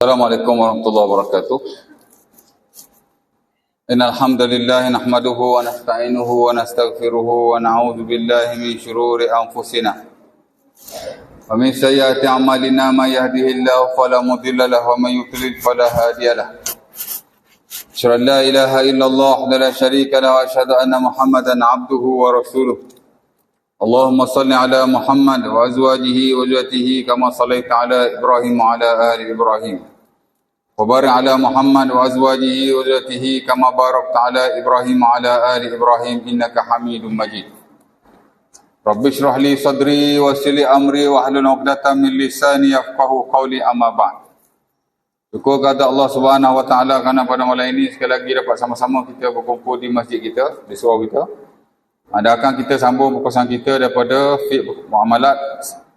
Assalamualaikum warahmatullahi wabarakatuh. Innal hamdalillah nahmaduhu wa nasta'inuhu wa nastaghfiruhu wa na'udzu billahi min shururi anfusina wa min sayyiati a'malina may yahdihillahu fala mudilla lahu wa may yudlil fala hadiya lahu. Asyhadu an la ilaha illallah wa la syarika lahu wa asyhadu anna Muhammadan 'abduhu wa rasuluh. Allahumma salli ala Muhammad wa azwajihi wa dhurriyyatihi kama shallaita ala Ibrahim wa ala ali Ibrahim. Wa barik ala Muhammad wa azwajihi wa dhurriyyatihi kama barakta ala Ibrahim wa ala ali Ibrahim innaka Hamidum Majid. Rabbi shrah li sadri wa yassir li amri wa hlul 'uqdatam min lisani yafqahu qawli amma ba'd. Syukur kepada Allah Subhanahu wa taala kerana pada malam ini sekali lagi dapat sama-sama kita berkumpul di masjid kita, di surau kita. Akan kita sambung perkongsian kita daripada fiqh muamalat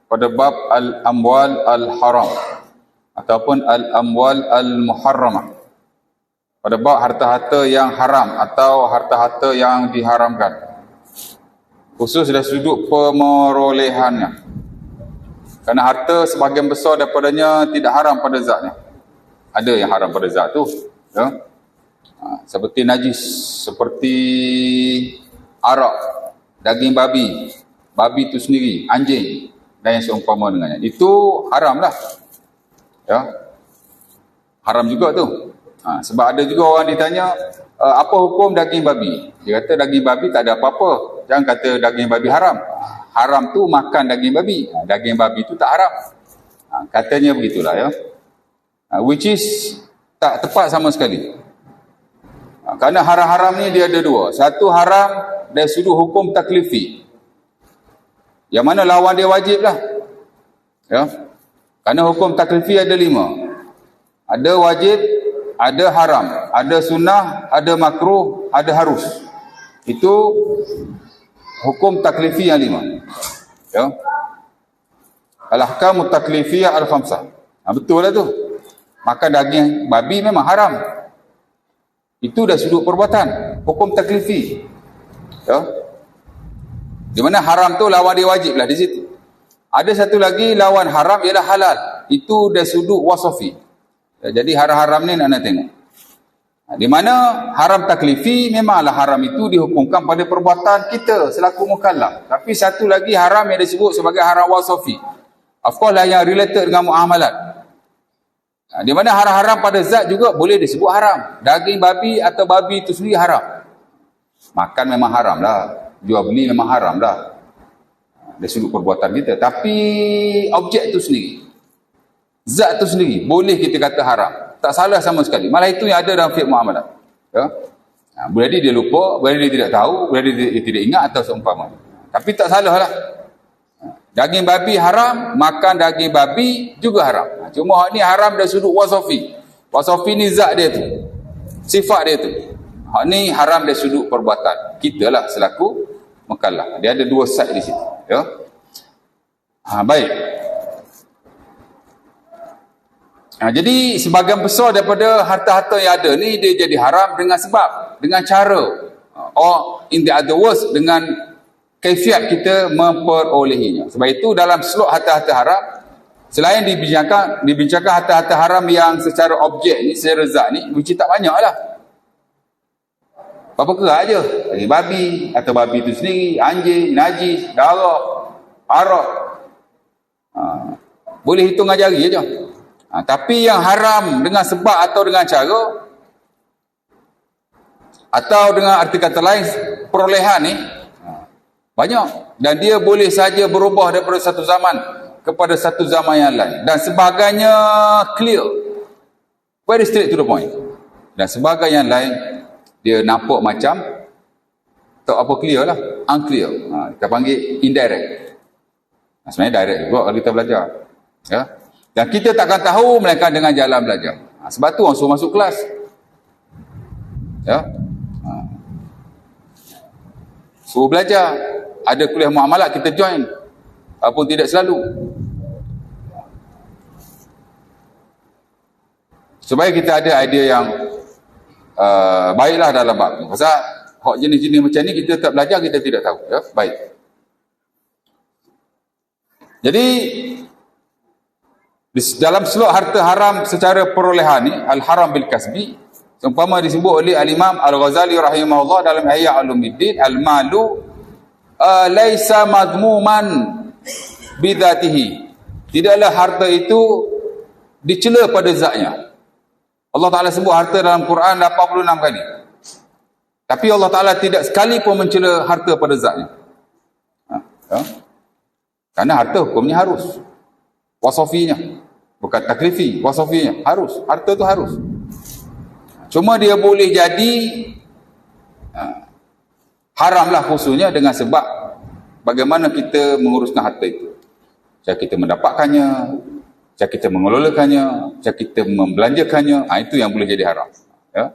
pada bab al-amwal al-haram ataupun al-amwal al-muharramah. Pada bab harta-harta yang haram atau harta-harta yang diharamkan. Khusus dari sudut pemerolehannya. Kerana harta sebahagian besar daripadanya tidak haram pada zatnya. Ada yang haram pada zat tu, ya. Seperti najis, seperti arak, daging babi, babi itu sendiri, anjing dan yang seumpama dengannya. Itu haram lah. Ya. Haram juga tu. Sebab ada juga orang ditanya, apa hukum daging babi? Dia kata daging babi tak ada apa-apa. Jangan kata daging babi haram. Haram tu makan daging babi. Daging babi tu tak haram. Katanya begitulah, ya. Which is tak tepat sama sekali. Kerana haram-haram ni dia ada dua. Satu haram dari sudut hukum taklifi. Yang mana lawan dia wajib lah. Ya. Kerana hukum taklifi ada 5. Ada wajib, ada haram, ada sunnah, ada makruh, ada harus. Itu hukum taklifi yang 5. Ya. Al-ahkamut taklifiyah al-khamsah. Betul lah tu. Makan daging babi memang haram. Itu dah sudut perbuatan, hukum taklifi. Ya. Di mana haram tu lawan dia wajib lah di situ. Ada satu lagi lawan haram ialah halal. Itu dah sudut wasafi. Ya, jadi haram-haram ni nak tengok. Di mana haram taklifi memanglah haram itu dihukumkan pada perbuatan kita selaku mukallaf. Tapi satu lagi haram yang disebut sebagai haram wasafi. Of course lah yang related dengan muamalat. Di mana haram-haram pada zat juga boleh disebut haram. Daging babi atau babi itu sendiri haram. Makan memang haram lah. Jual beli memang haram lah. Dari sudut perbuatan kita. Tapi objek itu sendiri. Zat itu sendiri. Boleh kita kata haram. Tak salah sama sekali. Malah itu yang ada dalam fiqh muamalat. Ya? Boleh dia lupa. Boleh dia tidak tahu. Boleh dia tidak ingat atau seumpama. Tapi tak salah lah. Daging babi haram, makan daging babi juga haram. Cuma hak ni haram dari sudut wasafi. Wasafi ni zat dia tu. Sifat dia tu. Hak ni haram dari sudut perbuatan. Kita lah selaku mukallaf. Dia ada 2 side di situ. Ya. Baik. Jadi sebahagian besar daripada harta-harta yang ada ni dia jadi haram dengan sebab, dengan cara. Or in the other words, dengan kaifiat kita memperolehinya. Sebab itu dalam slot harta-harta haram, selain dibincangkan harta-harta haram yang secara objek ni, secara zat ni, which tak banyak lah. Berapa kerat je. Babi, atau babi itu sendiri, anjing, najis, darah, arak. Boleh hitung dengan jari je. Tapi yang haram dengan sebab atau dengan cara, atau dengan arti kata lain, perolehan ni, banyak. Dan dia boleh saja berubah daripada satu zaman kepada satu zaman yang lain. Dan sebagainya clear. Very straight to the point. Dan sebagainya yang lain, dia nampak macam tak apa clear lah. Unclear. Kita panggil indirect. Sebenarnya direct juga kalau kita belajar. Ya. Dan kita takkan tahu melainkan dengan jalan belajar. Sebab tu orang suruh masuk kelas. Ya. Suruh belajar. Ada kuliah muamalat kita join. Walaupun tidak selalu. Supaya kita ada idea yang baiklah dalam bab ni. Pasal hak jenis-jenis macam ni kita tak belajar, kita tidak tahu. Ya? Baik. Jadi Dalam seluk harta haram secara perolehan ni, al-haram bil kasbi, seumpama disebut oleh al-Imam Al-Ghazali rahimahullah dalam Ihya Ulumuddin, al-malu laisa madmuman bidzatihi. Tidaklah harta itu dicela pada zatnya. Allah Ta'ala sebut harta dalam Quran 86 kali. Tapi Allah Ta'ala tidak sekali pun mencela harta pada zatnya. Karena harta hukumnya harus. Wasafinya. Bukan taklifi, wasafinya. Harus. Harta tu harus. Cuma dia boleh jadi haramlah khususnya dengan sebab bagaimana kita menguruskan harta itu. Cara kita mendapatkannya, cara kita mengelolakannya, cara kita membelanjakannya, itu yang boleh jadi haram. Ya.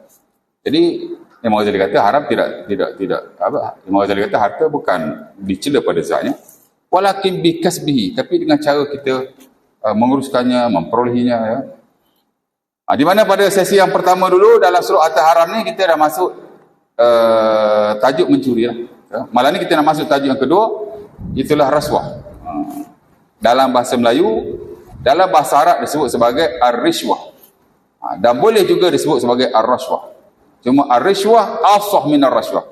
Jadi Imam Ghazali kata haram Imam Ghazali kata harta bukan dicela pada zatnya, walakin bi kasbihi, tapi dengan cara kita menguruskannya, memperolehinya. Ya. Di mana pada sesi yang pertama dulu dalam surah At-Tahrim ni kita dah masuk tajuk mencuri lah. Ya. Malam ni kita nak masuk tajuk yang kedua, itulah rasuah. Dalam bahasa Melayu, dalam bahasa Arab disebut sebagai ar-rishwah. Dan boleh juga disebut sebagai ar-rashwah. Cuma ar-rishwah afsah min ar-rashwah.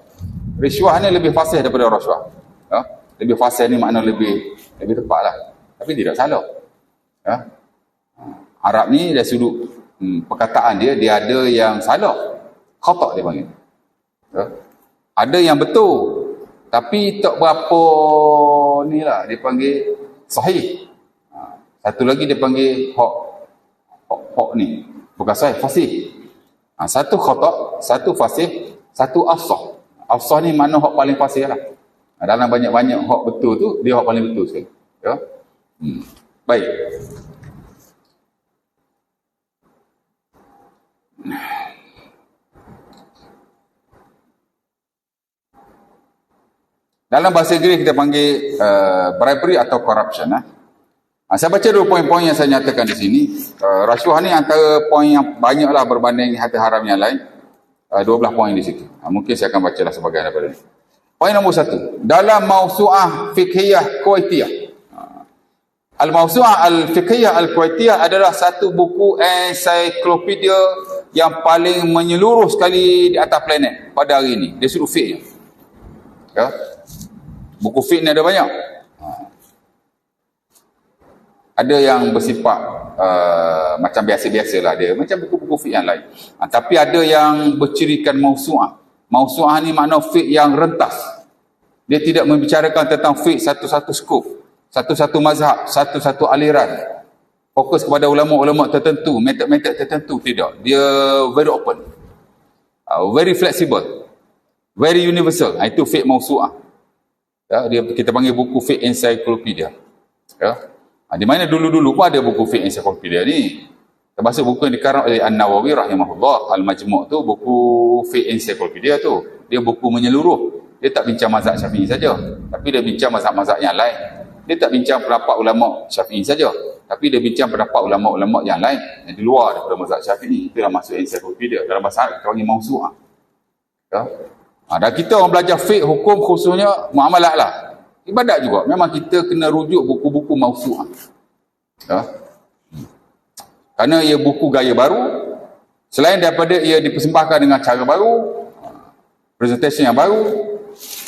Rishwah ni lebih fasih daripada rashwah. Ya? Lebih fasih ni makna lebih tepatlah. Tapi tidak salah. Ya? Arab ni dari sudut perkataan dia ada yang salah. Khata' dia panggil. Ya? Ada yang betul. Tapi tak berapa ni lah dia panggil sahih. Satu lagi dia panggil hak ni. Bukan sahih, fasih. Satu khata', satu fasih, satu afsah. Afsah ni makna hak paling fasih lah. Dalam banyak-banyak hak betul tu, dia hak paling betul sekali. Ya? Baik. Dalam bahasa Inggeris kita panggil bribery atau corruption. Saya baca dua poin-poin yang saya nyatakan di sini. Rasuah ni antara poin yang banyaklah berbanding harta haram yang lain. 12 poin di situ. Mungkin saya akan bacalah sebahagian daripada ini. Poin nombor 1. Dalam Mawsu'ah Fiqhiyah Kuwaitiyah. Al-Mawsu'ah Al-Fiqhiyah Al-Kuwaitiyah adalah satu buku ensiklopedia yang paling menyeluruh sekali di atas planet pada hari ini. Dia sudut fiqhnya. Ya. Buku fiqh ni ada banyak. Ada yang bersifat macam biasa-biasa lah dia. Macam buku-buku fiqh yang lain. Tapi ada yang bercirikan mawsu'ah. Mawsu'ah ni makna fiqh yang rentas. Dia tidak membicarakan tentang fiqh satu-satu skop, satu-satu mazhab, satu-satu aliran. Fokus kepada ulama-ulama tertentu, metod-metod tertentu. Tidak. Dia very open. Very flexible. Very universal. Itu fiqh mawsu'ah. Ya, kita panggil buku fiqh encyclopedia. Ya. Di mana dulu-dulu pun ada buku fiqh encyclopedia ni. Termasuk buku yang dikarang oleh An-Nawawi rahimahullah. Al-Majmu' tu buku fiqh encyclopedia tu. Dia buku menyeluruh. Dia tak bincang mazhab Syafi'i saja, tapi dia bincang mazhab-mazhab yang lain. Dia tak bincang pendapat ulama Syafi'i saja, tapi dia bincang pendapat ulama-ulama yang lain yang di luar daripada mazhab Syafi'i. Itulah maksud encyclopedia. Dalam bahasa Arab kita panggil mawsu'ah. Ya. Dan kita orang belajar fiqh hukum khususnya muamalah lah. Ibadat juga. Memang kita kena rujuk buku-buku mawsu'ah. Ya. Kerana ia buku gaya baru. Selain daripada ia dipersembahkan dengan cara baru, presentation yang baru,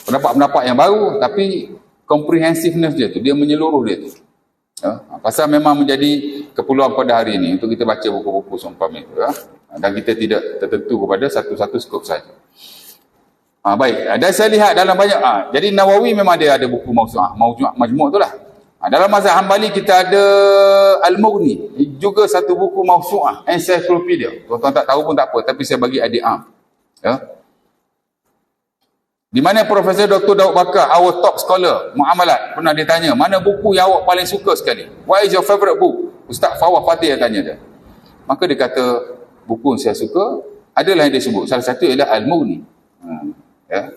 pendapat-pendapat yang baru, tapi comprehensiveness dia tu, dia menyeluruh dia tu. Ya. Pasal memang menjadi keperluan pada hari ini untuk kita baca buku-buku seumpama itu. Ya. Dan kita tidak tertentu kepada satu-satu skop saja. Baik, dan saya lihat dalam banyak jadi Nawawi memang dia ada buku mawsu'ah, majmu' tu lah. Dalam mazhab Hambali kita ada Al-Mughni, juga satu buku mawsu'ah, encyclopedia. Tuan-tuan tak tahu pun tak apa, tapi saya bagi adik ya. Di mana Profesor Dr. Daud Bakar, our top scholar muamalat, pernah ditanya, mana buku yang awak paling suka sekali? What is your favorite book? Ustaz Fawah Fatih yang tanya dia. Maka dia kata, buku yang saya suka, adalah yang dia sebut. Salah satu ialah Al-Mughni. Ya.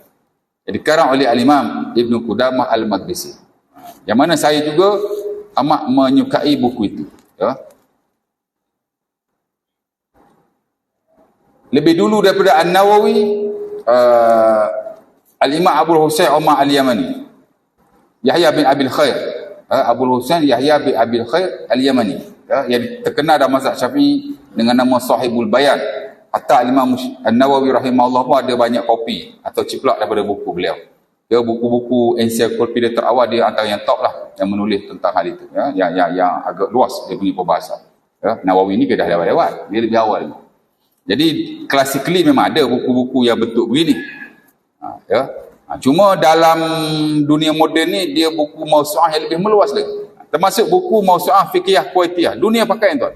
Jadi dikarang oleh Al-Imam Ibn Qudamah Al-Maqdisi. Yang mana saya juga amat menyukai buku itu. Ya. Lebih dulu daripada An-Nawawi, Al-Imam Abul Husain Umar Al-Yamani, Yahya bin Abil Khair, Abul Husain Yahya bin Abil Khair Al-Yamani. yang terkenal dalam mazhab Syafi'i dengan nama Sahibul Bayan. Hatta Imam An-Nawawi rahimahullah pun ada banyak kopi atau ciplak daripada buku beliau. Dia buku-buku ensiklopedia terawal, dia antara yang top lah yang menulis tentang hal itu, yang agak luas dia punya perbahasan. Nawawi ni dia dah lewat, dia lebih awal. Jadi classically memang ada buku-buku yang bentuk begini. Cuma dalam dunia moden ni dia buku mausu'ah yang lebih meluas lagi. Termasuk buku mausu'ah fiqhiyah kuwaitiyah. Dunia pakai tuan.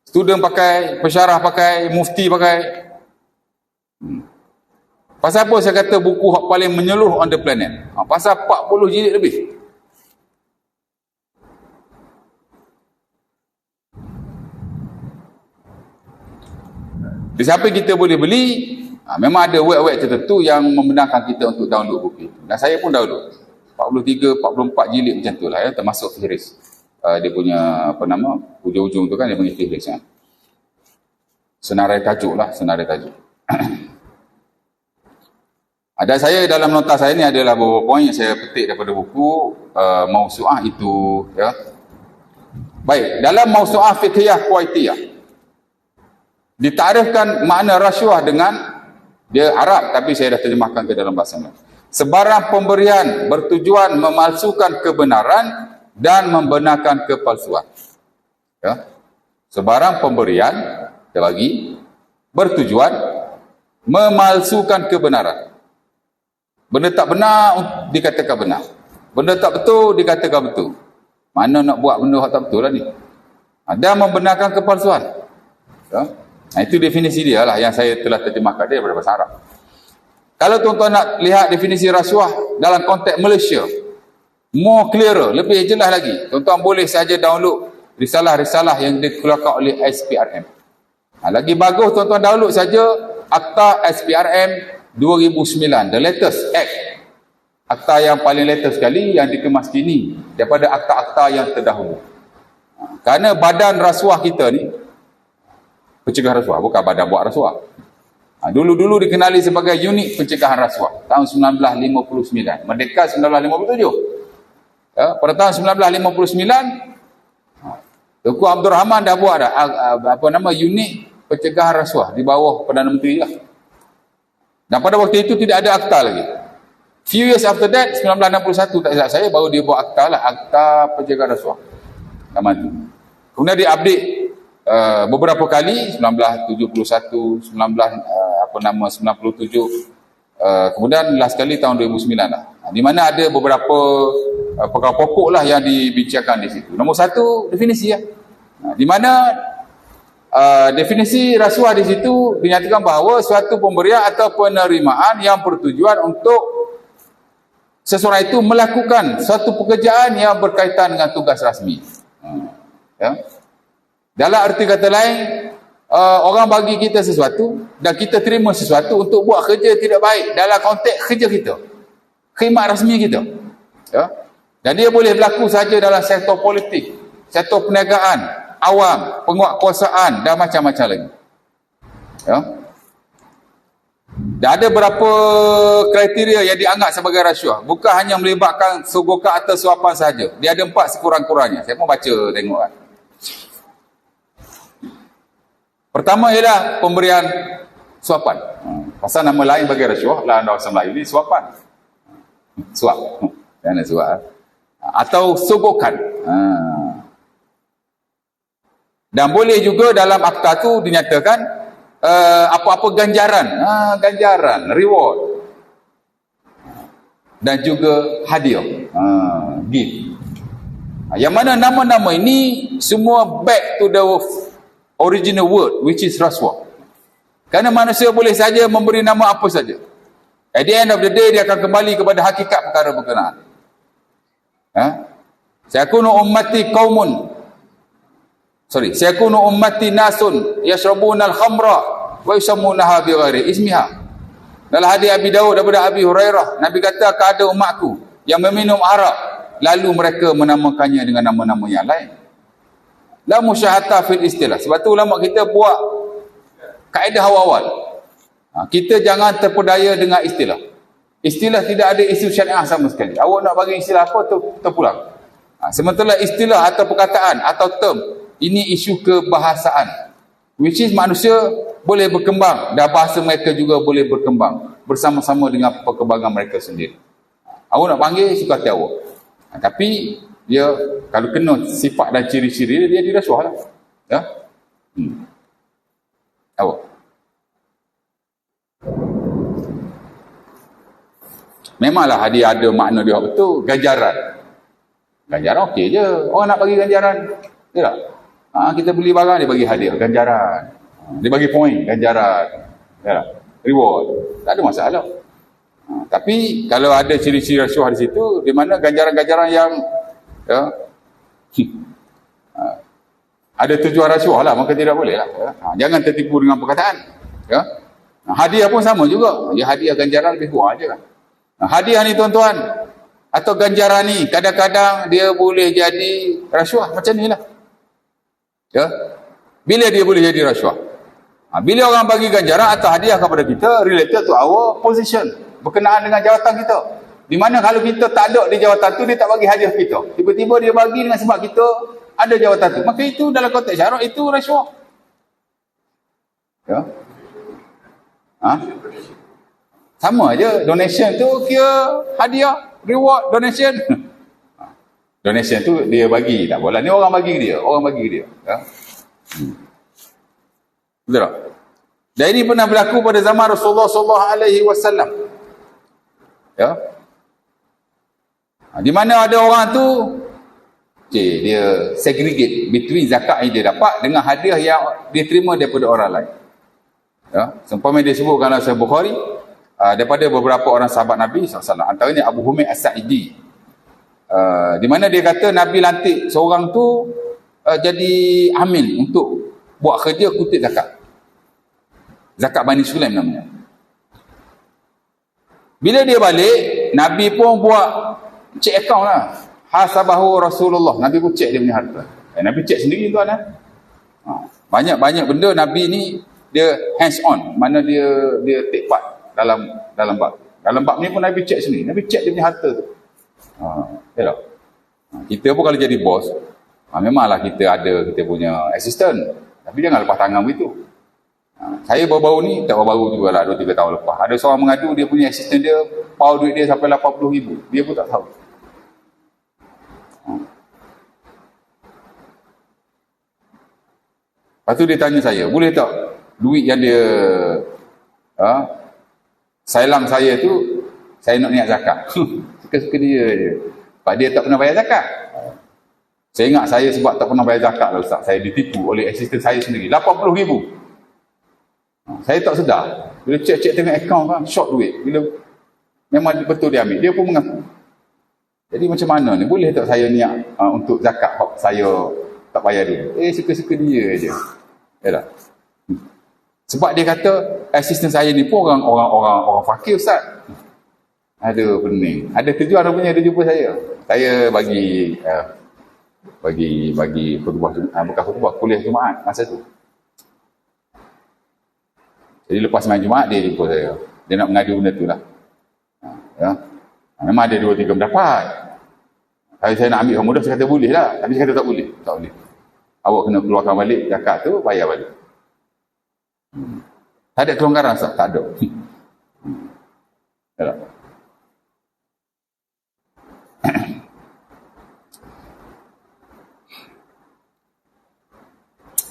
Student pakai, pensyarah pakai, mufti pakai. Pasal apa saya kata buku yang paling menyeluruh on the planet? Pasal 40 jilid lebih. Di samping kita boleh beli, memang ada web-web tertentu yang membenarkan kita untuk download buku itu. Dan saya pun download. 43, 44 jilid macam tu lah termasuk fihris. Dia punya hujung-hujung tu kan dia punya fihris. Senarai tajuk lah, senarai tajuk. Ada saya dalam nota saya ni adalah beberapa poin yang saya petik daripada buku mausu'ah itu. Baik, dalam mausu'ah fiqhiyah kuwaitiyah ditarifkan makna rasuah dengan, dia Arab tapi saya dah terjemahkan ke dalam bahasa Melayu. Sebarang pemberian bertujuan memalsukan kebenaran dan membenarkan kepalsuan. Sebarang pemberian, kita bagi, bertujuan memalsukan kebenaran. Benda tak benar dikatakan benar. Benda tak betul dikatakan betul. Mana nak buat benda tak betul lah ni. Dan membenarkan kepalsuan. Itu definisi dia lah yang saya telah terjemahkan dia daripada bahasa Arab. Kalau tuan-tuan nak lihat definisi rasuah dalam konteks Malaysia, more clearer, lebih jelas lagi, tuan-tuan boleh saja download risalah-risalah yang dikeluarkan oleh SPRM. Lagi bagus tuan-tuan download saja Akta SPRM 2009, the latest act. Akta yang paling latest sekali yang dikemas kini daripada akta-akta yang terdahulu. Kerana badan rasuah kita ni, pencegahan rasuah, bukan badan buat rasuah. Dulu-dulu dikenali sebagai unit pencegahan rasuah tahun 1959, merdeka 1957. Pada tahun 1959 Tunku Abdul Rahman dah buat unit pencegahan rasuah di bawah Perdana Menteri lah. Dan pada waktu itu tidak ada akta lagi. Few years after that, 1961 tak silap saya, baru dia buat akta lah, akta pencegahan rasuah. Kemudian dia update beberapa kali, 1971, 97, kemudian last kali tahun 2009 lah. Di mana ada beberapa perkara pokok lah yang dibincangkan di situ. Nombor satu, definisi ya. Di mana definisi rasuah di situ dinyatakan bahawa suatu pemberian atau penerimaan yang bertujuan untuk seseorang itu melakukan suatu pekerjaan yang berkaitan dengan tugas rasmi. Dalam arti kata lain, orang bagi kita sesuatu dan kita terima sesuatu untuk buat kerja tidak baik dalam konteks kerja kita, khidmat rasmi kita. Dan dia boleh berlaku saja dalam sektor politik, sektor perniagaan, awam, penguatkuasaan dan macam-macam lagi. Dan ada beberapa kriteria yang dianggap sebagai rasuah. Bukan hanya melibatkan sogokan atau suapan sahaja. Dia ada 4 sekurang-kurangnya. Saya pun baca tengok kan. Pertama ialah pemberian suapan. Pasal nama lain bagi rasuah dalam bahasa Melayu ni suapan. Suap. Jangan suap. Atau sogokan. Dan boleh juga dalam akta tu dinyatakan apa-apa ganjaran. Ganjaran, reward. Dan juga hadiah. Gift. Yang mana nama-nama ini semua back to the original word, which is rasuah. Kerana manusia boleh saja memberi nama apa saja. At the end of the day, dia akan kembali kepada hakikat perkara berkenaan. Sayakunu ummati nasun yashrabuna al-khamra wa yusammunaha bighairi ismiha. Dalam hadis Abi Daud daripada Abi Hurairah, Nabi kata akan ada umatku yang meminum arak, lalu mereka menamakannya dengan nama-nama yang lain. La musyahata fil istilah. Sebab tu ulama kita buat kaedah awal-awal. Kita jangan terpedaya dengan istilah. Istilah tidak ada isu syariah sama sekali. Awak nak bagi istilah apa, terpulang. Sementara istilah atau perkataan atau term, ini isu kebahasaan. Which is manusia boleh berkembang dan bahasa mereka juga boleh berkembang bersama-sama dengan perkembangan mereka sendiri. Awak nak panggil suka hati awak. Tapi dia kalau kena sifat dan ciri-ciri dia dirasuah lah. Ya? Awak. Memanglah hadiah ada makna dia betul. Ganjaran. Ganjaran okey je. Orang nak bagi ganjaran. Ya tak? Kita beli barang, dia bagi hadiah, ganjaran. Dia bagi poin, ganjaran. Ya, reward. Tak ada masalah. Tapi kalau ada ciri-ciri rasuah di situ, di mana ganjaran-ganjaran yang ada tujuan rasuah lah, maka tidak boleh lah. Jangan tertipu dengan perkataan. Hadiah pun sama juga. Ya, hadiah ganjaran lebih kurang je lah. Hadiah ni tuan-tuan, atau ganjaran ni, kadang-kadang dia boleh jadi rasuah. Macam ni lah. Ya, bila dia boleh jadi rasuah? Bila orang bagi ganjaran atau hadiah kepada kita related to our position, berkenaan dengan jawatan kita. Di mana kalau kita tak ada di jawatan tu, dia tak bagi hadiah kita. Tiba-tiba dia bagi dengan sebab kita ada jawatan tu. Maka itu dalam konteks syarak itu rasuah. Ya. Sama aja, donation tu kira hadiah, reward, donation. Donation tu dia bagi, tak boleh. Ni orang bagi dia, Ya? Betul tak? Dan ini pernah berlaku pada zaman Rasulullah SAW. Ya? Di mana ada orang tu, dia segregate between zakat yang dia dapat dengan hadiah yang dia terima daripada orang lain. Ya? Seumpama dia sebutkan dalam Sahih Bukhari, daripada beberapa orang sahabat Nabi SAW, antaranya Abu Humaid As-Sa'idi, di mana dia kata Nabi lantik seorang tu jadi amil untuk buat kerja kutip zakat. Zakat Bani Sulaim namanya. Bila dia balik, Nabi pun buat check account lah. Hasabahu Rasulullah. Nabi pun check dia punya harta. Nabi check sendiri tuan lah. Banyak-banyak benda Nabi ni dia hands on. Mana dia take part dalam bab. Dalam bab ni pun Nabi check sendiri. Nabi check dia punya harta tu. Ya tak? Kita pun kalau jadi bos, memanglah kita ada kita punya assistant. Tapi jangan lepas tangan begitu. Saya baru-baru ni, tak baru-baru juga lah, 2-3 tahun lepas. Ada seorang mengadu, dia punya assistant dia, power duit dia sampai 80,000. Dia pun tak tahu. Lepas tu dia tanya saya, boleh tak duit yang dia sailang saya tu, saya nak niat zakat. Suka-suka dia je. Sebab dia tak pernah bayar zakat. Saya ingat saya sebab tak pernah bayar zakat lah Ustaz. Saya ditipu oleh assistant saya sendiri. 80,000. Saya tak sedar. Bila cek-cek tengok akaun kan, short duit. Bila memang betul dia ambil, dia pun mengaku. Jadi macam mana ni? Boleh tak saya niat untuk zakat saya tak bayar dia? Suka-suka dia je. Ya tak? Sebab dia kata assistant saya ni pun orang fakir Ustaz. Ada pening. Ada tujuan rupanya dia jumpa saya. Saya bagi khutbah, bukan khutbah, kuliah Jumaat masa tu. Jadi lepas main Jumaat dia jumpa saya. Dia nak mengadu benda tu lah. Ya. Memang ada 2-3 pendapat. Kalau saya nak ambil orang muda, saya kata boleh lah. Tapi saya kata tak boleh. Tak boleh. Awak kena keluarkan balik zakat tu, bayar balik. Tak ada kelonggaran Ustaz? Tak ada. Ya tak?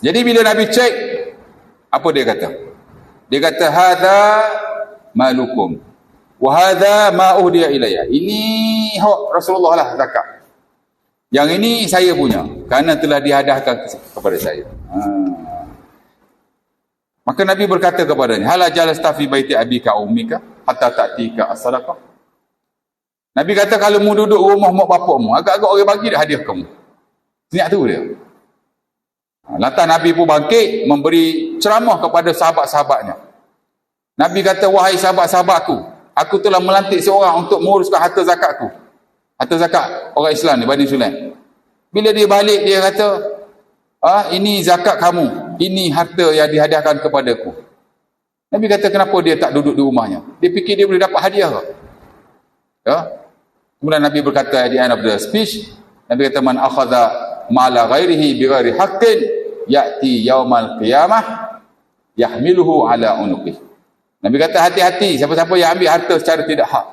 Jadi bila Nabi cek, apa dia kata? Dia kata, hadza malukum wa hadza ma uhdiya ilayya. Ini hak Rasulullah lah zakat. Yang ini saya punya kerana telah dihadahkan kepada saya. Maka Nabi berkata kepadanya, hala jalasta fi baiti abika ummika hatta ta'tika as-sadaqah. Nabi kata, kalau mu duduk rumah mak bapakmu, agak-agak orang bagi dah hadiah kamu. Niat tu dia. Lantas Nabi pun bangkit memberi ceramah kepada sahabat-sahabatnya. Nabi kata, wahai sahabat-sahabatku, aku telah melantik seorang untuk menguruskan harta zakatku. Harta zakat orang Islam ni, Bani Sulaim. Bila dia balik, dia kata, ini zakat kamu, ini harta yang dihadiahkan kepadaku. Nabi kata, kenapa dia tak duduk di rumahnya? Dia fikir dia boleh dapat hadiah ke? Ya? Kemudian Nabi berkata di end of the speech, Nabi kata man akhadha mala ghairihi bighairi haqqin ya'ti yaumal qiyamah yahmiluhu ala unuqih. Nabi kata hati-hati siapa-siapa yang ambil harta secara tidak hak.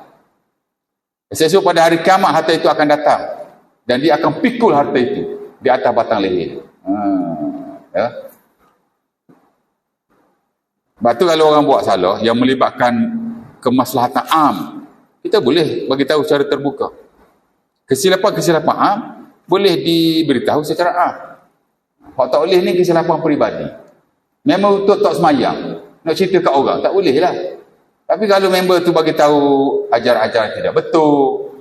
Sesuatu pada hari kiamat harta itu akan datang dan dia akan pikul harta itu di atas batang leher. Ya. Sebab tu kalau orang buat salah yang melibatkan kemaslahatan am, kita boleh bagi tahu secara terbuka. Kesilapan-kesilapan am boleh diberitahu secara am. Hak tak boleh ni kesilapan peribadi. Member tu tak semayang, nak cerita kat orang, tak boleh lah. Tapi kalau member tu bagi tahu ajaran-ajaran tidak betul,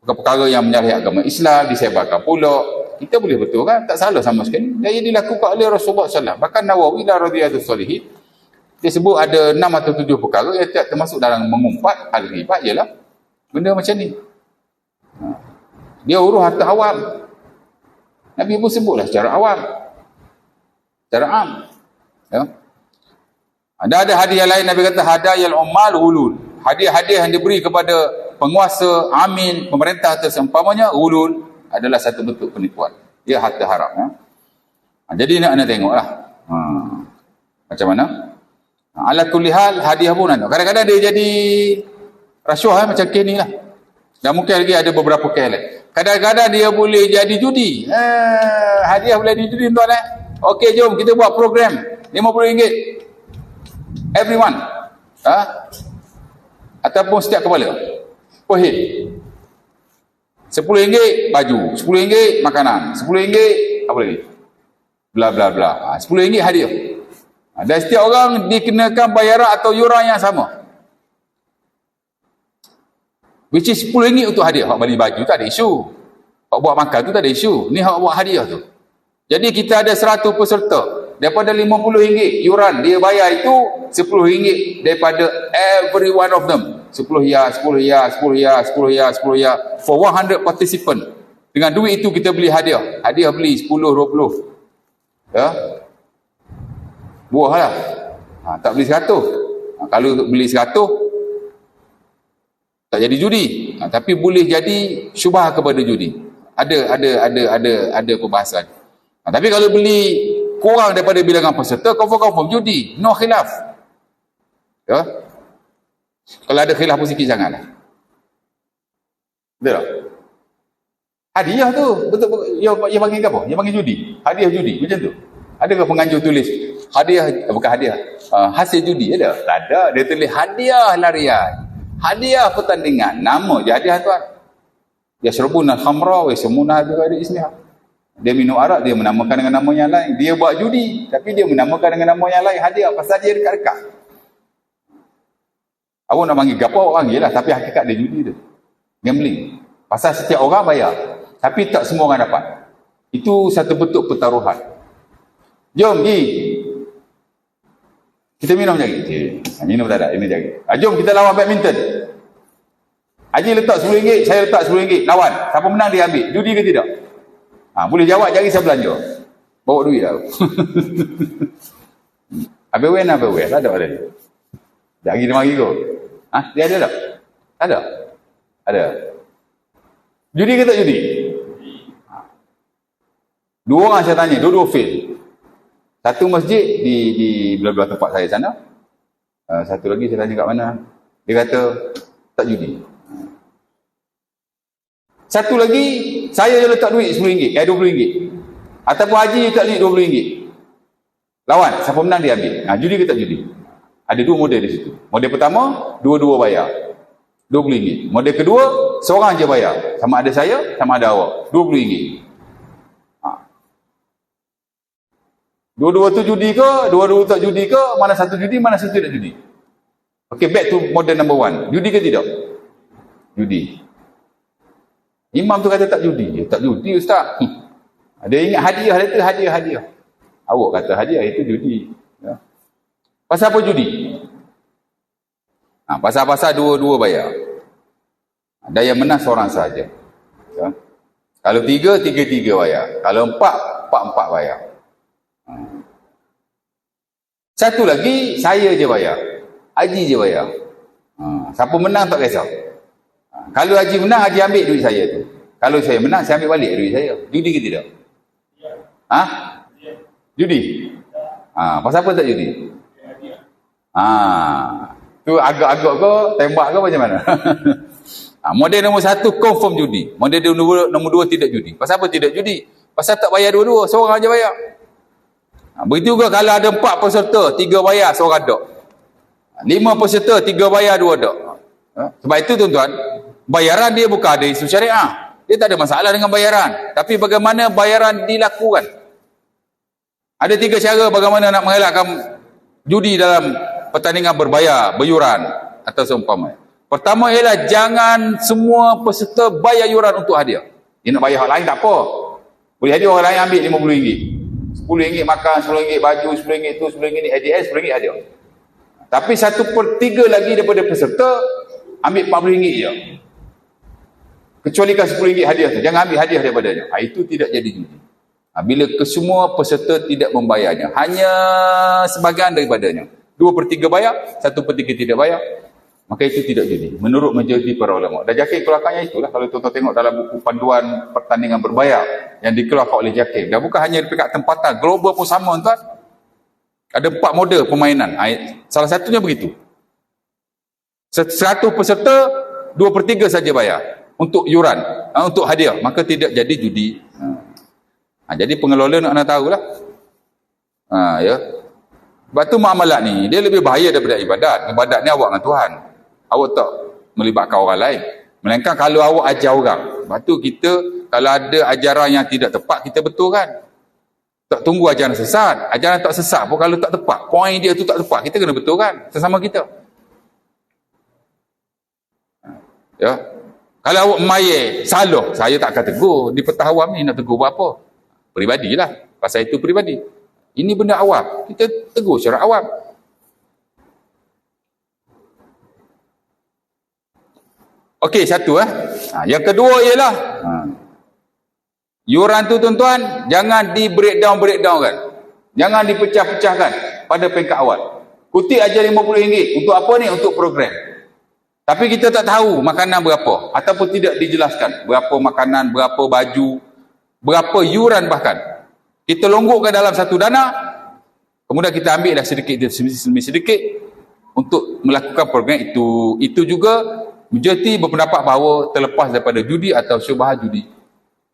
perkara yang menyalahi agama Islam, disebarkan pula, kita boleh betul kan? Tak salah sama sekali. Dan ia dilakukan oleh Rasulullah SAW. Bahkan Nawawi dalam Riyadhus Shalihin, dia sebut ada 6 atau 7 perkara yang tidak termasuk dalam mengumpat al-ghibat, ialah benda macam ni. Dia urus harta awam. Nabi pun sebutlah secara awam. Secara am. Ya. Ada hadiah lain, Nabi kata hadayal ummal ghulul. Hadiah-hadiah yang diberi kepada penguasa, amin, pemerintah atau seumpamanya, ghulul adalah satu bentuk penipuan. Ia harta haram. Ya. Jadi nak tengoklah. Macam mana? Ala kulli hal hadiah pun ada. Kadang-kadang dia jadi rasuah macam kes ni lah. Dan mungkin lagi ada beberapa kes lain. Kadang-kadang dia boleh jadi judi. Hadiah boleh jadi judi tuan. Okey, jom kita buat program RM50 everyone. Ataupun setiap kepala per head. RM10 baju, RM10 makanan, RM10 apa lagi? Bla bla bla. RM10 hadiah. Dan setiap orang dikenakan bayaran atau yuran yang sama. Which is RM10 untuk hadiah. Hak beli baju tak ada isu. Hak buat makan tu tak ada isu. Ni hak buat hadiah tu. Jadi kita ada 100 peserta. Daripada RM50 yuran dia bayar itu RM10 daripada every one of them. 10 ya, 10 ya, 10 ya, 10 ya, 10 ya for 100 participant. Dengan duit itu kita beli hadiah. Hadiah beli 10, 20. Ya. Buah lah. Tak beli 100. Kalau beli 100 tak jadi judi. Tapi boleh jadi syubhah kepada judi. Ada perbahasan. Tapi kalau beli kurang daripada bilangan peserta, confirm judi. No khilaf. Ya. Kalau ada khilaf pun sikit janganlah. Betul tak? Hadiah tu betul yang panggil apa? Yang panggil judi. Hadiah judi macam tu. Adakah penganjur tulis hadiah bukan hadiah, hasil judi ada? Tak ada. Dia tulis hadiah larian. Hadiah pertandingan. Nama je hadiah tuan. Yashrabuna al-khamra wa yasmuna bi ghairi ismiha. Dia minum arak, dia menamakan dengan nama yang lain. Dia buat judi, tapi dia menamakan dengan nama yang lain. Hadiah, pasal dia dekat-dekat. Awak nak panggil gapo, awak panggil lah. Tapi hakikat dia judi tu. Gambling. Pasal setiap orang bayar. Tapi tak semua orang dapat. Itu satu bentuk pertaruhan. Jom, pergi. Kita minum lagi. Minum tak ada, ini lagi. Jom kita lawan badminton. Haji letak RM10, saya letak RM10. Lawan. Siapa menang dia ambil. Judi ke tidak? Boleh jawab, jari saya belanja. Bawa duit lah. Habis wen, tak ada dia. Jari dia mari kot. Dia ada tak? Tak ada? Ada. Judi ke tak judi? Dua orang saya tanya, dua-dua fail. Satu masjid di belah-belah tempat saya sana. Satu lagi saya tanya kat mana. Dia kata, tak judi. Satu lagi, saya je letak duit RM10, RM20. Ataupun haji letak duit RM20. Lawan, siapa menang dia ambil. Judi ke tak judi? Ada dua model di situ. Model pertama, dua-dua bayar. RM20. Model kedua, seorang je bayar. Sama ada saya, sama ada awak. RM20. Dua-dua tu judi ke? Dua-dua tak judi ke? Mana satu judi, mana satu tidak judi? Okay, back to model number 1. Judi ke tidak? Judi. Imam tu kata tak judi. Tak judi ustaz. Dia ingat hadiah dia tu, hadiah. Awak kata hadiah itu judi. Ya. Pasal apa judi? Pasal-pasal dua-dua bayar. Dan yang menang seorang saja. Ya. Kalau tiga bayar. Kalau empat bayar. Satu lagi, saya je bayar. Haji je bayar. Siapa menang tak kisah. Kalau haji menang, haji ambil duit saya tu. Kalau saya menang, saya ambil balik duit saya. Judi ke tidak? Ha? Judi? Pasal apa tak judi? Tu agak-agak ke, tembak ke macam mana? Model nombor 1 confirm judi. Model nombor 2 tidak judi. Pasal apa tidak judi? Pasal tak bayar dua-dua, seorang aja bayar. Begitu juga kalau ada 4 peserta, 3 bayar, seorang tak. 5 peserta, 3 bayar, 2 tak. Sebab itu tuan-tuan, bayaran dia bukan ada isu syariah. Dia tak ada masalah dengan bayaran. Tapi bagaimana bayaran dilakukan? Ada 3 cara bagaimana nak mengelakkan judi dalam pertandingan berbayar, beryuran atau seumpamanya. Pertama ialah jangan semua peserta bayar yuran untuk hadiah. Dia nak bayar hak lain tak apa. Boleh hadiah orang lain ambil RM50. RM10 makan, RM10 baju, RM10 tu, RM10 hadiah, RM10 hadiah. Tapi 1/3 lagi daripada peserta ambil RM40 je. Kecualikan RM10 hadiah tu. Jangan ambil hadiah daripadanya. Itu tidak jadi judi. Bila kesemua peserta tidak membayarnya, hanya sebahagian daripadanya, 2/3 bayar, 1/3 tidak bayar, maka itu tidak judi. Menurut majoriti para ulama. Dan JAKIM keluarkannya itulah, kalau tuan-tuan tengok dalam buku panduan pertandingan berbayar yang dikeluarkan oleh JAKIM. Dan bukan hanya di peringkat tempatan, global pun sama tuan. Ada 4 model permainan. Salah satunya begitu. 100 peserta, 2/3 saja bayar untuk yuran, untuk hadiah, maka tidak jadi judi. Jadi pengelola nak tahulah. Ya. Sebab tu muamalat ni, dia lebih bahaya daripada ibadat. Ibadat ni awak dengan Tuhan. Awak tak melibatkan orang lain. Melainkan kalau awak ajar orang. Sebab tu kita, kalau ada ajaran yang tidak tepat, kita betulkan. Tak tunggu ajaran sesat. Ajaran tak sesat pun kalau tak tepat, poin dia tu tak tepat, kita kena betulkan sesama kita. Ya. Kalau awak mayat salah, saya tak akan tegur. Di petang awam ni nak tegur buat apa? Peribadilah. Pasal itu peribadi. Ini benda awam. Kita tegur secara awam. Okey, satu yang kedua ialah yuran tu tuan-tuan jangan di breakdown kan. Jangan dipecah-pecahkan pada peringkat awal. Kutip aja RM50. Untuk apa ni? Untuk program. Tapi kita tak tahu makanan berapa ataupun tidak dijelaskan berapa makanan, berapa baju, berapa yuran bahkan. Kita longgokkan dalam satu dana, kemudian kita ambil dah sedikit demi sedikit untuk melakukan program itu. Itu juga majoriti berpendapat bahawa terlepas daripada judi atau syubhat judi.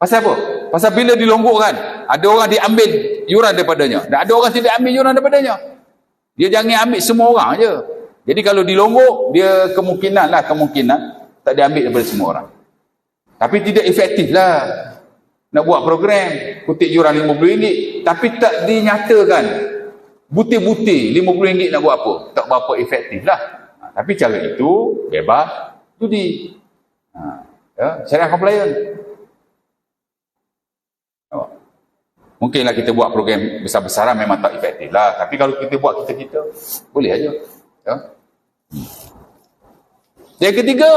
Pasal apa? Pasal bila dilonggokkan, ada orang diambil yuran daripadanya dan ada orang tidak ambil yuran daripadanya. Dia jangan ambil semua orang je. Jadi kalau dilonggok, dia kemungkinan tak diambil daripada semua orang. Tapi tidak efektif lah nak buat program kutip yuran RM50, tapi tak dinyatakan butir-butir RM50 nak buat apa. Tak berapa efektif lah. Tapi cara itu bebas judi. Syariah compliant. Mungkinlah kita buat program besar-besaran memang tak efektif lah. Tapi kalau kita buat kita boleh aja. Ya. Yang ketiga,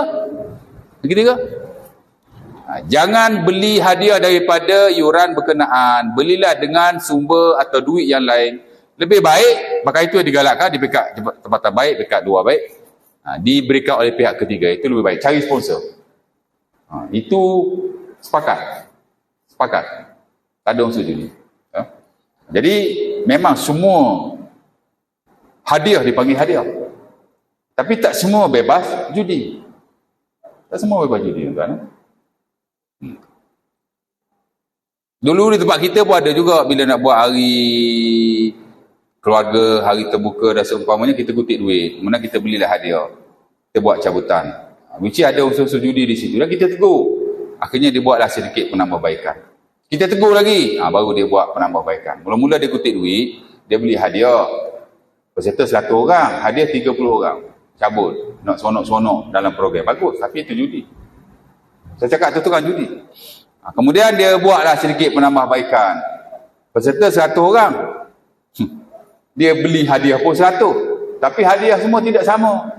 jangan beli hadiah daripada yuran berkenaan. Belilah dengan sumber atau duit yang lain. Lebih baik, maka itu yang digalakkan di pihak tempatan baik, pihak 2 baik, diberikan oleh pihak ketiga. Itu lebih baik. Cari sponsor. Itu sepakat. Tak ada unsur judi. Jadi memang semua hadiah dipanggil hadiah. Tapi tak semua bebas judi. Tuan-tuan. Dulu di tempat kita pun ada juga bila nak buat hari keluarga, hari terbuka dan seumpamanya, kita kutip duit. Kemudian kita belilah hadiah. Kita buat cabutan. Which ada unsur-unsur judi di situ. Dan kita tegur. Akhirnya dia buatlah sedikit penambahbaikan. Kita tegur lagi. Baru dia buat penambahbaikan. Mula-mula dia kutip duit, dia beli hadiah. Peserta 100 orang, hadiah 30 orang. Cabut. Nak seronok-seronok dalam program. Bagus. Tapi itu judi. Saya cakap itu kan judi. Kemudian dia buatlah sedikit penambahbaikan. Peserta 100 orang. Dia beli hadiah pun 100. Tapi hadiah semua tidak sama.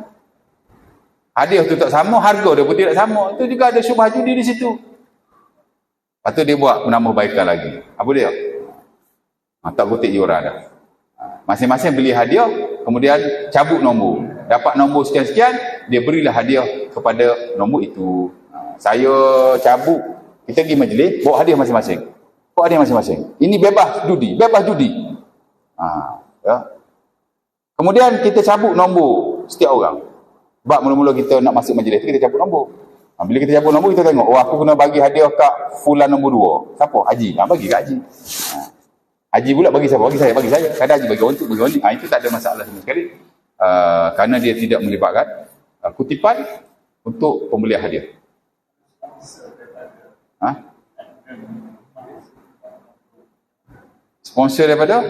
Hadiah tu tak sama, harga dia pun tidak sama. Itu juga ada syubhat judi di situ. Lepas tu dia buat penambahbaikan lagi. Apa dia? Tak kutip yuran dah. Masing-masing beli hadiah, kemudian cabut nombor. Dapat nombor sekian-sekian, dia berilah hadiah kepada nombor itu. Saya cabut Kita pergi majlis, bawa hadiah masing-masing. Bawa hadiah masing-masing. Ini bebas judi. Bebas judi. Ya. Kemudian kita cabut nombor setiap orang. Sebab mula-mula kita nak masuk majlis tu, kita cabut nombor. Bila kita cabut nombor, kita tengok, oh aku kena bagi hadiah kat fulan nombor 2. Siapa? Haji. Bagi kat Haji. Haji pula bagi siapa? Bagi saya. Kadang Haji bagi orang tu, bagi orang ni. Itu tak ada masalah sama sekali. Kerana dia tidak melibatkan kutipan untuk pembelian hadiah. Sponsor daripada?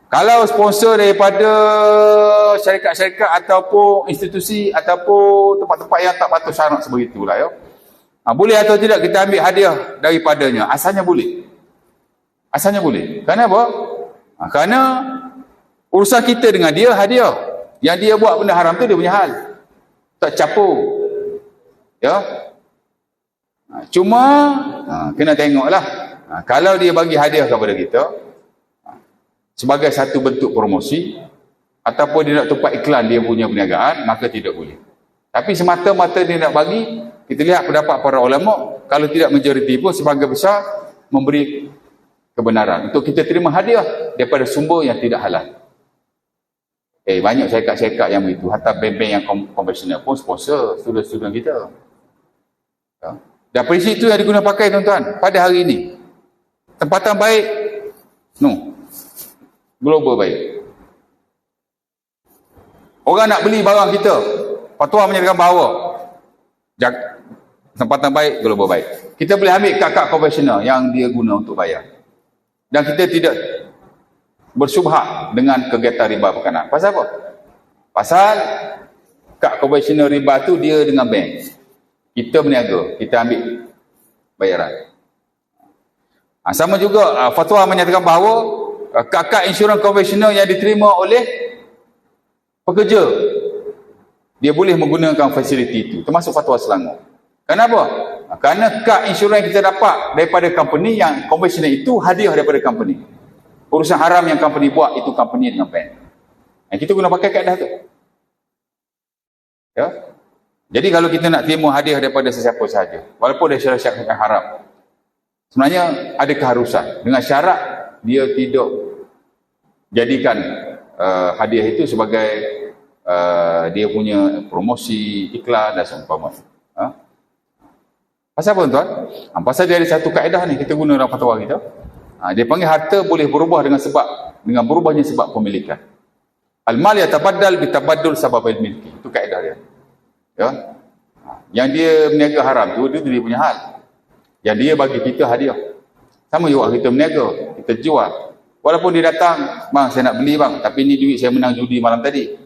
Kalau sponsor daripada syarikat-syarikat ataupun institusi ataupun tempat-tempat yang tak patut syarat sebegitulah ya. Boleh atau tidak kita ambil hadiah daripadanya? Asalnya boleh. Asalnya boleh. Kenapa? Kerana urusan kita dengan dia hadiah. Yang dia buat benda haram tu dia punya hal. Tak capur. Ya. Cuma kena tengoklah. Kalau dia bagi hadiah kepada kita sebagai satu bentuk promosi ataupun dia nak tempat iklan dia punya perniagaan, maka tidak boleh. Tapi semata-mata dia nak bagi, kita lihat pendapat para ulama, kalau tidak majoriti pun sebagai besar memberi kebenaran untuk kita terima hadiah daripada sumber yang tidak halal. Banyak syarikat-syarikat yang begitu, hatta bank-bank yang konvensional pun sponsor student-student kita. Ya. Dan prinsip itu yang diguna pakai tuan-tuan pada hari ini. Tempatan baik, global baik. Orang nak beli barang kita, fatwa menyatakan bahawa tempatan baik, global baik. Kita boleh ambil kad konvensional yang dia guna untuk bayar. Dan kita tidak bersubhat dengan kegiatan riba berkenaan. Pasal apa? Pasal kad konvensional riba tu dia dengan bank. Kita berniaga, kita ambil bayaran. Sama juga fatwa menyatakan bahawa kad insurans konvensional yang diterima oleh pekerja, dia boleh menggunakan fasiliti itu, termasuk fatwa Selangor. Kenapa? Kerana kad insurans yang kita dapat daripada company yang konvensional itu hadiah daripada company. Urusan haram yang company buat itu company dengan bank. Kita guna pakai kaedah tu. Ya. Jadi kalau kita nak terima hadiah daripada sesiapa sahaja, walaupun dia syarat-syarat yang haram, sebenarnya ada keharusan dengan syarat dia tidak jadikan hadiah itu sebagai dia punya promosi, iklan dan seumpamanya. Pasal apa tuan? Pasal dia ada satu kaedah ni kita guna dalam fatwa kita. Dia panggil harta boleh berubah dengan berubahnya sebab pemilikan. Al-mal yatabaddal bitabaddul sababil milki. Itu kaedah dia. Ya. Yang dia berniaga haram tu dia punya hal. Yang dia bagi kita hadiah. Sama juga kita berniaga, kita jual. Walaupun dia datang, bang saya nak beli bang, tapi ni duit saya menang judi malam tadi.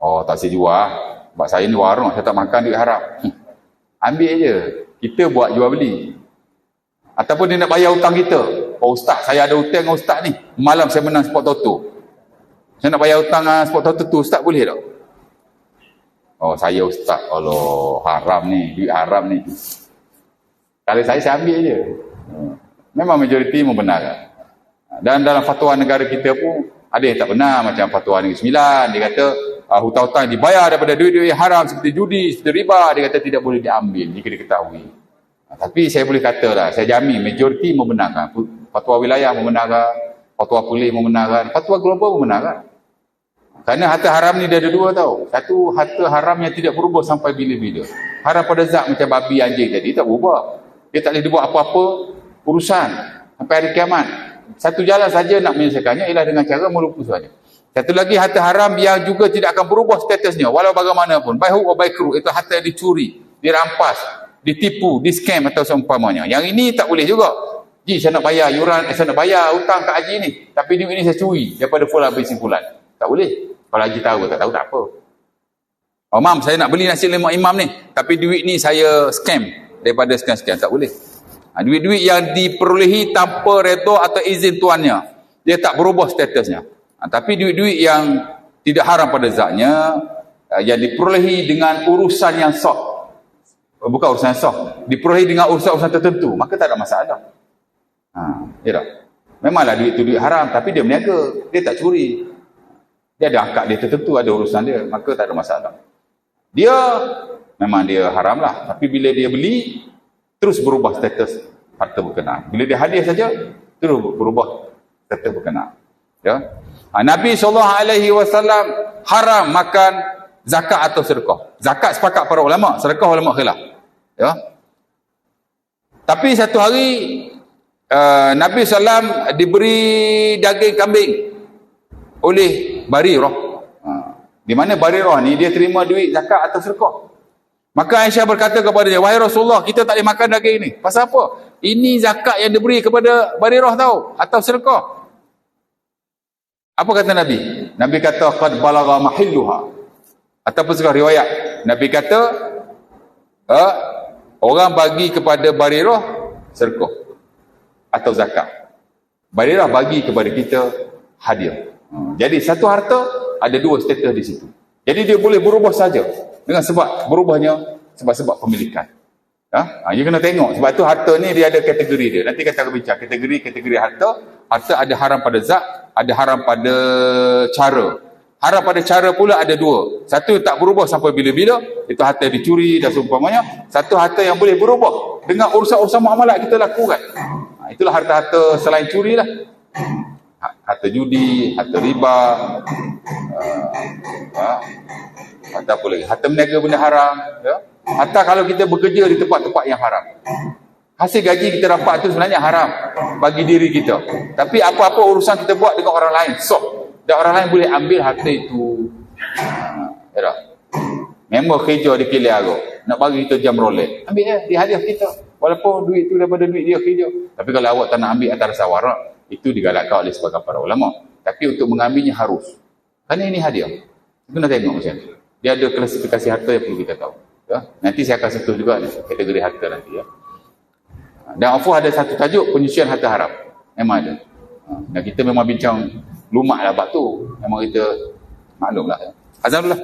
Oh tak saya jual. Sebab saya ni warung, saya tak makan duit haram. Ambil je. Kita buat jual beli. Ataupun dia nak bayar hutang kita. Oh ustaz, saya ada hutang dengan ustaz ni. Malam saya menang sport toto. Saya nak bayar hutang sport toto tu, ustaz boleh tak? Oh saya ustaz, Allah haram ni, duit haram ni. Kalau saya ambil je. Memang majoriti membenarkan. Dan dalam fatwa negara kita pun ada yang tak benar, macam fatwa Negeri Sembilan, dia kata hutang-hutang dibayar daripada duit-duit yang haram seperti judi, seperti riba, dia kata tidak boleh diambil jika diketahui. Tapi saya boleh katalah, saya jamin majoriti membenarkan. Fatwa wilayah membenarkan, fatwa polis membenarkan, fatwa global membenarkan. Kerana harta haram ni dia ada dua tau. Satu, harta haram yang tidak berubah sampai bila-bila. Haram pada zat macam babi, anjing tadi, tak berubah. Dia tak boleh dibuat apa-apa urusan sampai hari kiamat. Satu jalan saja nak menyelesaikannya ialah dengan cara meluput saja. Satu lagi harta haram yang juga tidak akan berubah statusnya walau bagaimanapun. Baik huk baik kru, itu harta yang dicuri, dirampas, ditipu, di-scam atau seumpamanya. Yang ini tak boleh juga. Ji, saya nak bayar yuran, saya nak bayar hutang kat haji ni, tapi duit ini saya curi daripada fulan bin fulan. Tak boleh. Kalau haji tahu, tak tahu tak apa. Oh, mam, saya nak beli nasi lemak imam ni, tapi duit ni saya scam daripada sekian-sekian. Tak boleh. Duit-duit yang diperolehi tanpa redha atau izin tuannya, dia tak berubah statusnya. Tapi duit-duit yang tidak haram pada zatnya, yang diperolehi dengan urusan yang sah, bukan urusan yang sah, diperolehi dengan urusan-urusan tertentu, maka tak ada masalah. Ya tak? Memanglah duit itu duit haram, tapi dia berniaga, dia tak curi. Dia ada akad dia tertentu, ada urusan dia, maka tak ada masalah. Dia memang dia haram lah, tapi bila dia beli terus berubah status harta berkenaan. Bila dia hadiah saja terus berubah status berkenaan. Ya. Nabi SAW haram makan zakat atau sedekah. Zakat sepakat para ulama, sedekah ulama khilaf. Ya. Tapi satu hari Nabi SAW diberi daging kambing oleh Barirah. Di mana Barirah ni dia terima duit zakat atau sedekah. Maka Aisyah berkata kepada dia, wahai Rasulullah, kita tak boleh makan daging ni. Pasal apa? Ini zakat yang diberi kepada Barirah tahu, atau sedekah. Apa kata Nabi? Nabi kata qad balagha mahilluha. Ataupun sebuah riwayat, Nabi kata orang bagi kepada Barirah sedekah atau zakat. Barirah bagi kepada kita hadiah. Jadi satu harta ada dua status di situ. Jadi dia boleh berubah saja dengan sebab berubahnya sebab-sebab pemilikan. You kena tengok, sebab tu harta ni dia ada kategori dia. Nanti kita akan bincang kategori harta. Harta ada haram pada zat, ada haram pada cara. Haram pada cara pula ada dua. Satu tak berubah sampai bila-bila, itu harta dicuri dan seumpamanya. Satu harta yang boleh berubah dengan urusan-urusan muamalat kita lakukan. Itulah harta-harta selain curi lah. Harta judi, harta riba, harta apa lagi? Harta meniaga benda haram. Ya? Harta kalau kita bekerja di tempat-tempat yang haram. Hasil gaji kita dapat tu sebenarnya haram bagi diri kita. Tapi apa-apa urusan kita buat dengan orang lain, dan orang lain boleh ambil harta itu. Member kerja di kilang aku, nak bagi kita jam Rolex, ambil dia hadiah kita. Walaupun duit tu daripada duit dia kerja. Tapi kalau awak tak nak ambil atas rasa warak, itu digalakkan oleh sebagian para ulama. Tapi untuk mengambilnya harus. Kerana ini hadiah. Kita nak tengok macam tu. Dia ada klasifikasi harta yang perlu kita tahu. Ya? Nanti saya akan sentuh juga kategori harta nanti. Ya? Dan Afuh ada satu tajuk penyusian harta haram. Memang ada. Dan kita memang bincang lumak lah bab tu. Memang kita maklum lah. Azan dulu lah.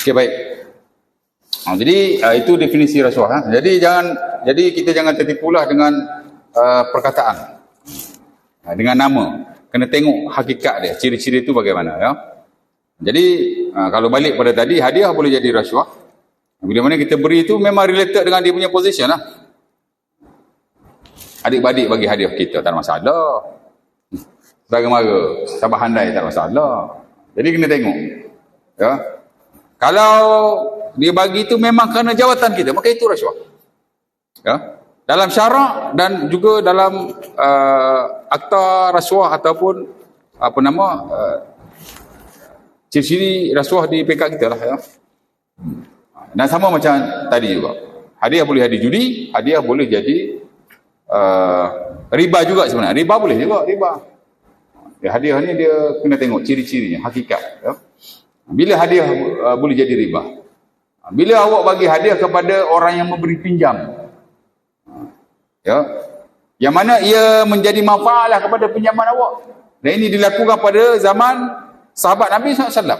Okey, baik. Jadi itu definisi rasuah. Jadi kita jangan tertipulah dengan perkataan, dengan nama. Kena tengok hakikat dia, ciri-ciri itu bagaimana, ya. Jadi kalau balik pada tadi, hadiah boleh jadi rasuah. Bila mana kita beri itu memang related dengan dia punya position lah. Adik-beradik bagi hadiah kita, tak ada masalah. Saudara-mara, sahabat handai, tak ada masalah. Jadi kena tengok, ya. Kalau dia bagi itu memang kerana jawatan kita, maka itu rasuah, ya. Dalam syarak dan juga dalam akta rasuah ataupun ciri-ciri rasuah di PK kita lah, ya. Dan sama macam tadi juga, hadiah boleh hadiah judi, hadiah boleh jadi riba juga sebenarnya. Riba boleh juga, riba. Ya, hadiah ni dia kena tengok ciri-cirinya, hakikat, ya. Bila hadiah boleh jadi riba? Bila awak bagi hadiah kepada orang yang memberi pinjam, ya, yang mana ia menjadi manfaatlah kepada pinjaman awak. Dan ini dilakukan pada zaman sahabat Nabi SAW.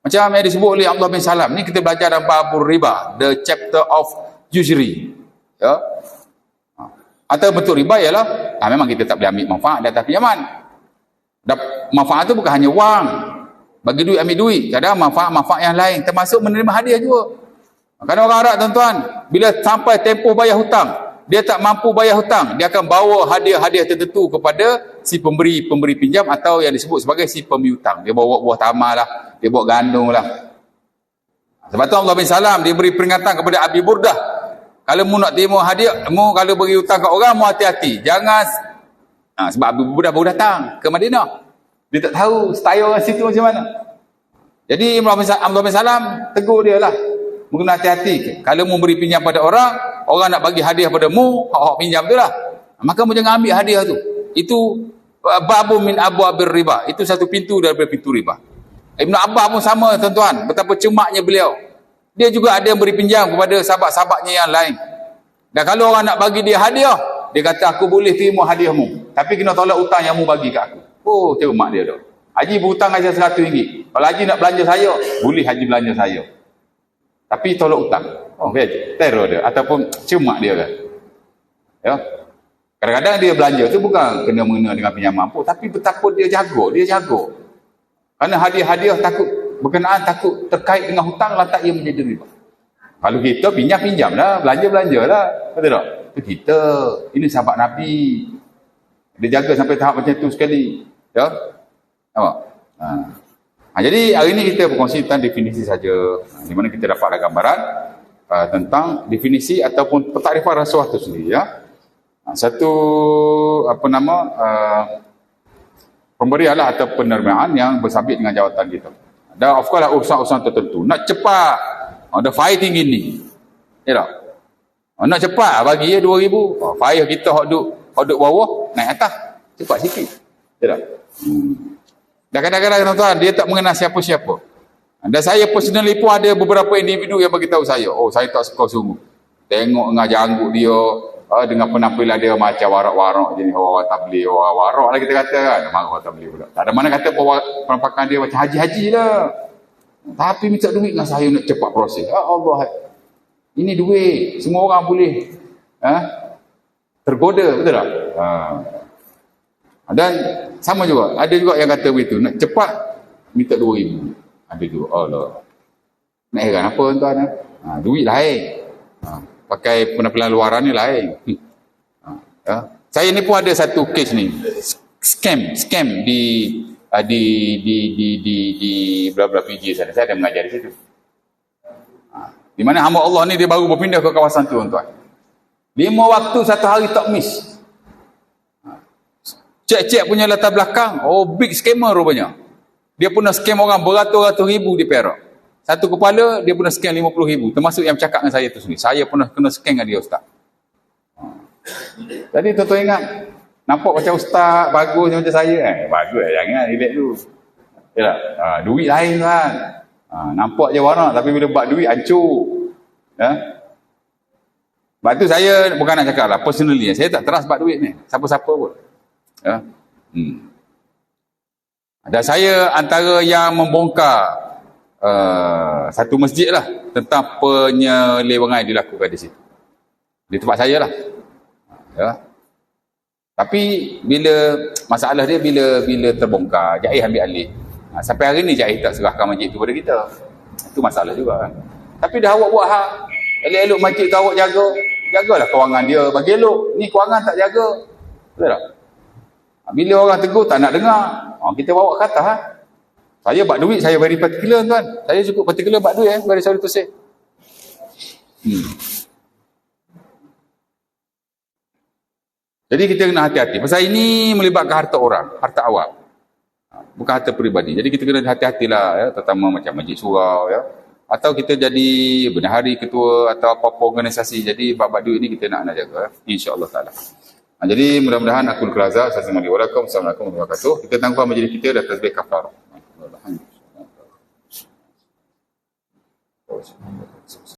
Macam yang disebut oleh Abdullah bin Salam. Ni kita belajar dalam babur riba, the chapter of usury, ya. Atau bentuk riba ialah memang kita tak boleh ambil manfaat dari atas pinjaman. Dan manfaat itu bukan hanya wang, bagi duit ambil duit, kadang manfaat-manfaat yang lain termasuk menerima hadiah juga. Kerana orang Arab, tuan-tuan, bila sampai tempoh bayar hutang, dia tak mampu bayar hutang, dia akan bawa hadiah-hadiah tertentu kepada si pemberi pinjam atau yang disebut sebagai si pemiutang. Dia bawa buah tamar lah, dia bawa gandum lah. Sebab tu Allah bin Salam dia beri peringatan kepada Abi Burdah, kalau mu nak terima hadiah, mu kalau beri hutang kat orang, mu hati-hati, jangan sebab Abi Burdah baru datang ke Madinah. Dia tak tahu style orang situ macam mana. Jadi Abdullah bin Salam tegur dia lah, mengena hati-hati. Kalau mu beri pinjam pada orang nak bagi hadiah pada mu, hak pinjam tu lah, maka mu jangan ambil hadiah tu. Itu babu min abwabir riba. Itu satu pintu daripada pintu riba. Ibn Abbas pun sama, tuan-tuan, betapa cemaknya beliau. Dia juga ada yang beri pinjam kepada sahabat-sahabatnya yang lain. Dan kalau orang nak bagi dia hadiah, dia kata aku boleh terima hadiahmu, tapi kena tolak hutang yang mu bagi kat aku. Oh, cermat dia tu. Haji berhutang saya RM100. Kalau Haji nak belanja saya, boleh Haji belanja saya, tapi tolak hutang. Oh, teror dia ataupun cermat dia kan. Ya. Kadang-kadang dia belanja tu bukan kena mengena dengan pinjaman pun, tapi betapa dia jaga. Kerana hadiah-hadiah takut berkenaan, takut terkait dengan hutang, lantak ia menjadi riba. Kalau kita pinjam lah, belanja lah, betul tak? Itu kita, ini sahabat Nabi, dia jaga sampai tahap macam tu sekali, ya. Nampak? Jadi hari ini kita berkongsi tentang definisi saja, di mana kita dapat gambaran tentang definisi ataupun pentakrifan rasuah itu sendiri, ya. Satu pemberian lah atau penerimaan yang bersabit dengan jawatan kita. Dan of course lah urusan-urusan tertentu. Nak cepat, ada fire tinggi ni. Ya tak? Nak cepat, bagi je 2,000. Fire kita hok duk bawah, naik atas. Cepat sikit. Ya tak? Dan kadang-kadang tuan-tuan, dia tak mengenal siapa-siapa. Dan saya personally pun ada beberapa individu yang beritahu saya, oh saya tak suka sungguh. Tengok dengan janggut dia, dengan penampilan dia macam warak-warak jenis orang tabligh, orang warak lah kita kata kan. Memang orang tabligh pula. Tak ada mana kata penampakan dia macam haji-haji lah. Tapi minta duit dengan saya nak cepat proses. Ya Allah. Ini duit. Semua orang boleh tergoda, betul tak? Dan sama juga. Ada juga yang kata begitu. Nak cepat, minta 2,000. Habis tu, Allah. Nak heran apa tuan? Duit lain. Pakai penampilan luaran ni lain. Saya ni pun ada satu kes ni. Scam di belah-belah PJ sana. Saya ada mengajar di situ. Di mana hamba Allah ni dia baru berpindah ke kawasan tu tuan. 5 waktu 1 hari tak miss. Cek punya latar belakang, oh big scammer rupanya. Dia pernah scam orang beratus-ratus ribu di Perak. Satu kepala dia pernah scam 50,000. Termasuk yang cakap dengan saya tu sendiri. Saya pernah kena scam dengan dia ustaz. Jadi tuan-tuan ingat, nampak macam ustaz bagus macam saya. Bagus jangan relax dulu. Yalah, duit lain kan. Nampak je warak tapi bila buat duit hancur. Sebab tu saya bukan nak cakap lah personally, saya tak trust buat duit ni. Siapa-siapa pun. Dan saya antara yang membongkar satu masjid lah tentang penyelewengan yang dilakukan di situ. Di tempat saya lah. Tapi bila masalah dia bila terbongkar, Jais ambil alih. Sampai hari ni Jais tak serahkan masjid tu pada kita. Itu masalah juga kan. Tapi dah awak buat hak. Elok-elok masjid tu awak jaga. Jagalah kewangan dia bagi elok. Ni kewangan tak jaga. Betul tak? Bila orang tegur tak nak dengar. Kita bawa ke atas. Saya buat duit, saya very particular tuan. Saya cukup particular buat duit very sorry to say. Jadi kita kena hati-hati. Pasal ini melibatkan harta orang, harta awam. Bukan harta peribadi. Jadi kita kena hati-hatilah ya, terutama macam majlis surau ya. Atau kita jadi bendahari, ketua atau apa-apa organisasi. Jadi bab-bab duit ni kita nak jaga insya-Allah taala. Jadi mudah-mudahan aku kelaza. Assalamualaikum warahmatullahi wabarakatuh. Kita tangguh majlis kita dah tasbih kafarah.